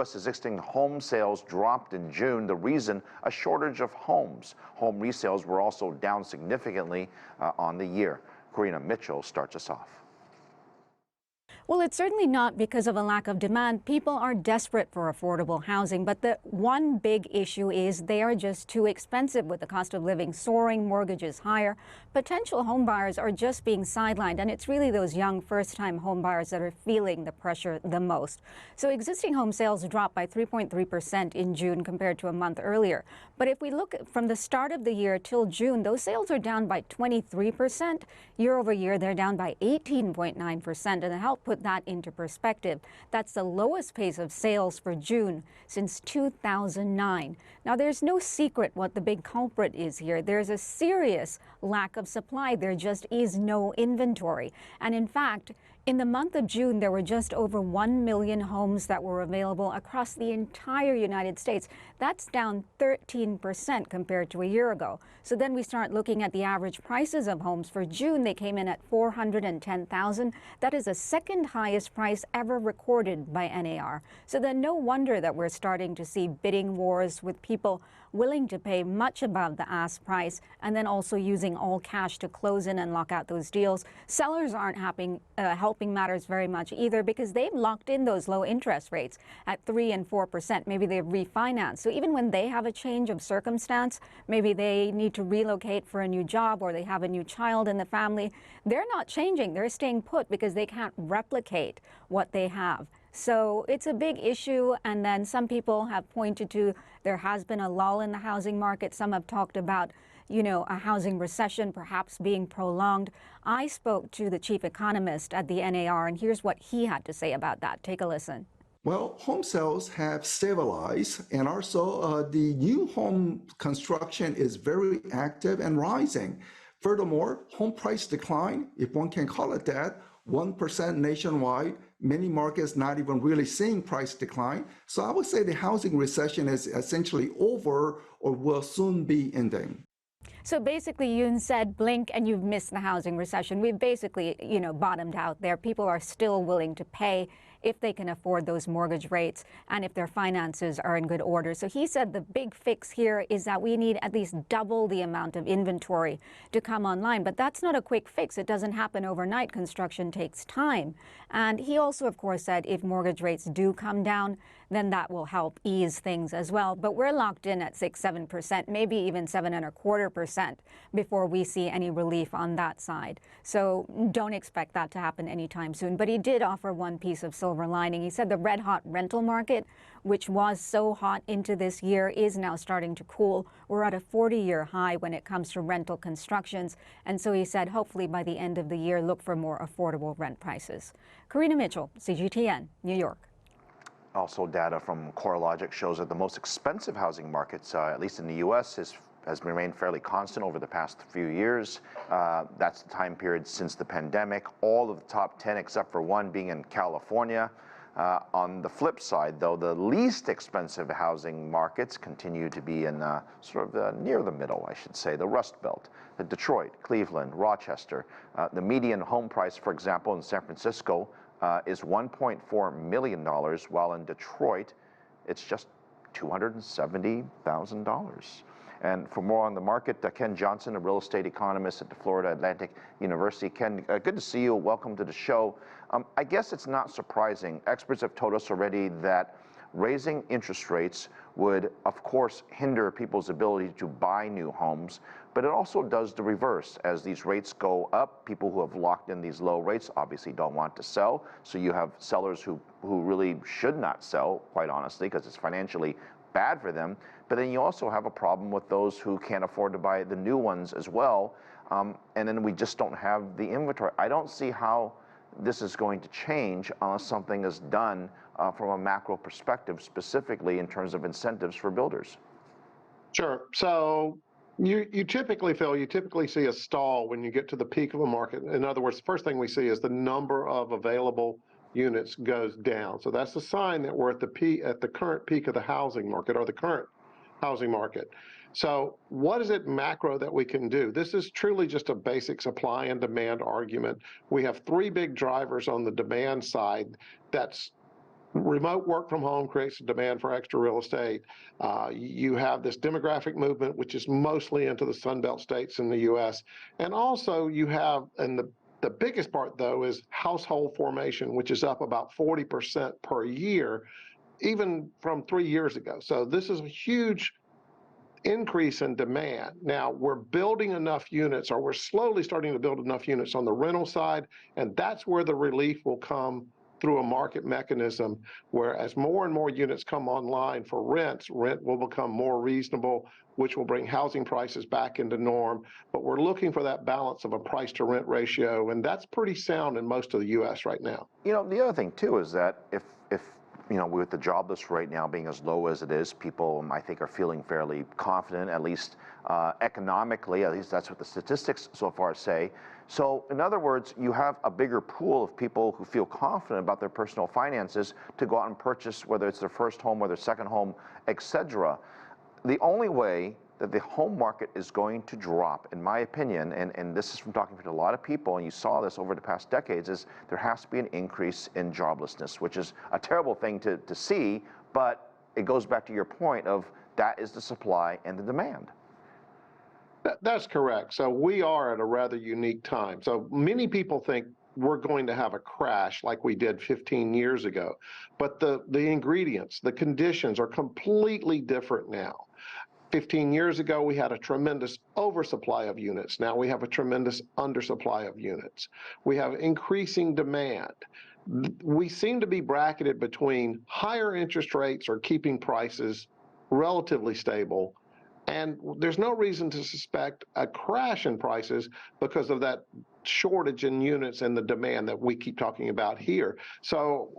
U.S. existing home sales dropped in June. The reason, a shortage of homes. Home resales were also down significantly on the year. Karina Mitchell starts us off. Well, it's certainly not because of a lack of demand. People are desperate for affordable housing, but the one big issue is they are just too expensive with the cost of living soaring, mortgages higher. Potential home buyers are just being sidelined, and it's really those young first-time home buyers that are feeling the pressure the most. So existing home sales dropped by 3.3% in June compared to a month earlier. But if we look from the start of the year till June, those sales are down by 23%. Year over year, they're down by 18.9%, and to help put that into perspective, that's the lowest pace of sales for June since 2009. Now, there's no secret what the big culprit is here. There's a serious lack of supply. There just is no inventory. And in fact, in the month of June, there were just over 1 million homes that were available across the entire United States. That's down 13% compared to a year ago. So then we start looking at the average prices of homes. For June, they came in at $410,000. That is the second highest price ever recorded by NAR. So then no wonder that we're starting to see bidding wars with people willing to pay much above the ask price and then also using all cash to close in and lock out those deals. Sellers aren't helping matters very much either because they've locked in those low interest rates at 3 and 4%. Maybe they've refinanced. So even when they have a change of circumstance, maybe they need to relocate for a new job or they have a new child in the family, they're not changing. They're staying put because they can't replicate what they have. So it's a big issue, and then some people have pointed to there has been a lull in the housing market. Some have talked about, a housing recession perhaps being prolonged. I spoke to the chief economist at the NAR, and here's what he had to say about that. Take a listen. Well, home sales have stabilized, and also the new home construction is very active and rising. Furthermore, home price decline, if one can call it that, 1% nationwide, many markets not even really seeing price decline. So I would say the housing recession is essentially over or will soon be ending. So basically, Yoon said, blink and you've missed the housing recession. We've basically, bottomed out there. People are still willing to pay if they can afford those mortgage rates and if their finances are in good order. So he said the big fix here is that we need at least double the amount of inventory to come online. But that's not a quick fix. It doesn't happen overnight. Construction takes time. And he also, of course, said if mortgage rates do come down, then that will help ease things as well. But we're locked in at 6-7%, maybe even 7.25% before we see any relief on that side. So don't expect that to happen anytime soon. But he did offer one piece of silver lining. He said the red-hot rental market, which was so hot into this year, is now starting to cool. We're at a 40-year high when it comes to rental constructions. And so he said hopefully by the end of the year, look for more affordable rent prices. Karina Mitchell, CGTN, New York. Also, data from CoreLogic shows that the most expensive housing markets, at least in the U.S., has remained fairly constant over the past few years. That's the time period since the pandemic. All of the top 10, except for one, being in California. On the flip side, though, the least expensive housing markets continue to be in near the middle, I should say, the Rust Belt, Detroit, Cleveland, Rochester. The median home price, for example, in San Francisco is $1.4 million, while in Detroit, it's just $270,000. And for more on the market, Ken Johnson, a real estate economist at the Florida Atlantic University. Ken, good to see you. Welcome to the show. I guess it's not surprising. Experts have told us already that raising interest rates would, of course, hinder people's ability to buy new homes, but it also does the reverse. As these rates go up, people who have locked in these low rates obviously don't want to sell. So you have sellers who really should not sell, quite honestly, because it's financially bad for them. But then you also have a problem with those who can't afford to buy the new ones as well. And then we just don't have the inventory. I don't see how this is going to change unless something is done from a macro perspective, specifically in terms of incentives for builders. Sure. So you typically, Phil, see a stall when you get to the peak of a market. In other words, the first thing we see is the number of available units goes down. So that's a sign that we're at the current peak of the housing market, or the current housing market. So what is it macro that we can do? This is truly just a basic supply and demand argument. We have three big drivers on the demand side that's remote work from home creates a demand for extra real estate. You have this demographic movement, which is mostly into the Sun Belt states in the U.S. And also you have, and the biggest part though is household formation, which is up about 40% per year, even from 3 years ago. So this is a huge increase in demand. Now we're building enough units, or we're slowly starting to build enough units on the rental side, and that's where the relief will come through a market mechanism, where as more and more units come online for rents, rent will become more reasonable, which will bring housing prices back into norm. But we're looking for that balance of a price to rent ratio, and that's pretty sound in most of the U.S. right now. You know, the other thing too is that if you know, with the jobless rate now being as low as it is, people, I think, are feeling fairly confident, at least economically. At least that's what the statistics so far say. So, in other words, you have a bigger pool of people who feel confident about their personal finances to go out and purchase, whether it's their first home or their second home, etc. The only way that the home market is going to drop, in my opinion, and this is from talking to a lot of people, and you saw this over the past decades, is there has to be an increase in joblessness, which is a terrible thing to see, but it goes back to your point of that is the supply and the demand. That's correct. So we are at a rather unique time. So many people think we're going to have a crash like we did 15 years ago, but the ingredients, the conditions are completely different now. 15 years ago, we had a tremendous oversupply of units. Now we have a tremendous undersupply of units. We have increasing demand. We seem to be bracketed between higher interest rates or keeping prices relatively stable. And there's no reason to suspect a crash in prices because of that shortage in units and the demand that we keep talking about here. So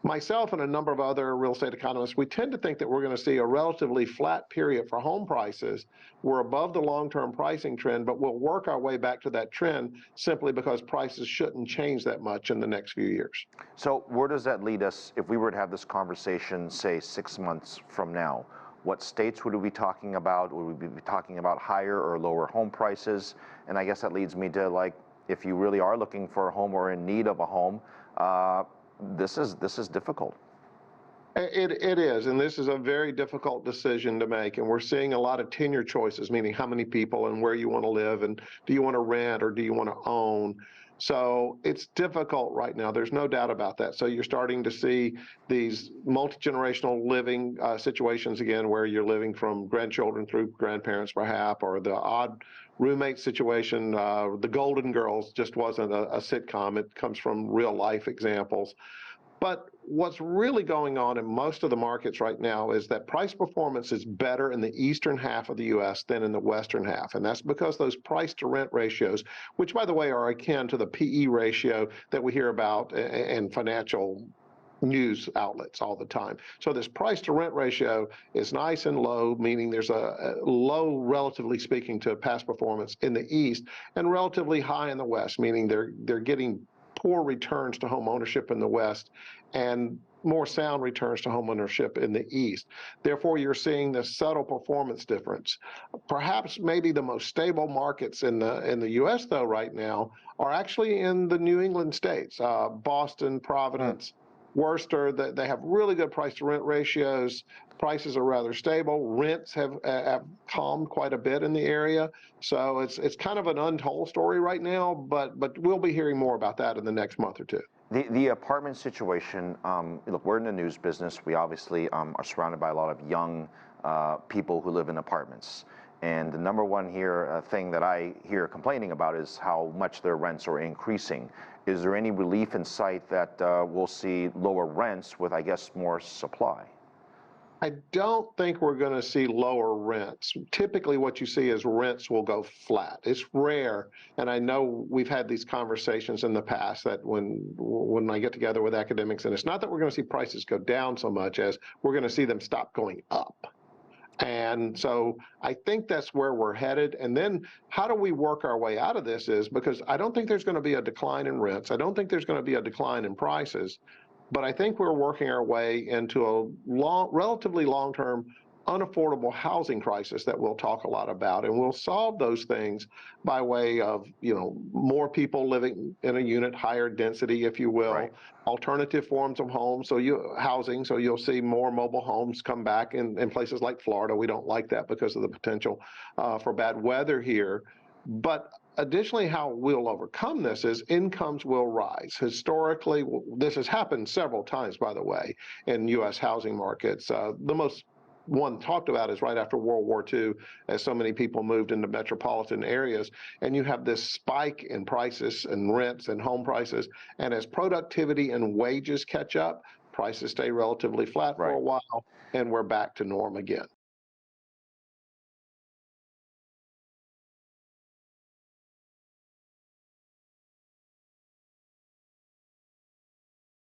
myself and a number of other real estate economists, we tend to think that we're going to see a relatively flat period for home prices. We're above the long-term pricing trend, but we'll work our way back to that trend simply because prices shouldn't change that much in the next few years. So where does that lead us if we were to have this conversation, say, 6 months from now? What states would we be talking about? Would we be talking about higher or lower home prices? And I guess that leads me to, like, if you really are looking for a home or in need of a home, this is difficult. It is, and this is a very difficult decision to make, and we're seeing a lot of tenure choices, meaning how many people and where you want to live, and do you want to rent or do you want to own? So it's difficult right now. There's no doubt about that. So you're starting to see these multi-generational living situations again, where you're living from grandchildren through grandparents perhaps, or the odd roommate situation. The Golden Girls just wasn't a sitcom. It comes from real life examples. But what's really going on in most of the markets right now is that price performance is better in the eastern half of the U.S. than in the western half. And that's because those price to rent ratios, which, by the way, are akin to the PE ratio that we hear about in financial news outlets all the time. So this price to rent ratio is nice and low, meaning there's a low, relatively speaking, to past performance in the east, and relatively high in the west, meaning they're getting poor returns to home ownership in the west and more sound returns to home ownership in the east. Therefore, you're seeing this subtle performance difference. Perhaps maybe the most stable markets in the U.S., though, right now are actually in the New England states, Boston, Providence, Worcester. They have really good price to rent ratios. Prices are rather stable. Rents have calmed quite a bit in the area. So it's kind of an untold story right now, but we'll be hearing more about that in the next month or two. The apartment situation, look, we're in the news business. We obviously are surrounded by a lot of young people who live in apartments. And the number one thing that I hear complaining about is how much their rents are increasing. Is there any relief in sight that we'll see lower rents with, I guess, more supply? I don't think we're going to see lower rents. Typically what you see is rents will go flat. It's rare, and I know we've had these conversations in the past that when I get together with academics, and it's not that we're going to see prices go down so much as we're going to see them stop going up. And so I think that's where we're headed. And then how do we work our way out of this is because I don't think there's going to be a decline in rents. I don't think there's going to be a decline in prices. But I think we're working our way into a relatively long-term unaffordable housing crisis that we'll talk a lot about, and we'll solve those things by way of, more people living in a unit, higher density, if you will, Right. alternative forms of homes, housing, so you'll see more mobile homes come back in places like Florida. We don't like that because of the potential for bad weather here. But additionally, how we'll overcome this is incomes will rise. Historically, this has happened several times, by the way, in U.S. housing markets. The most one talked about is right after World War II, as so many people moved into metropolitan areas, and you have this spike in prices and rents and home prices. And as productivity and wages catch up, prices stay relatively flat for a while, and we're back to norm again.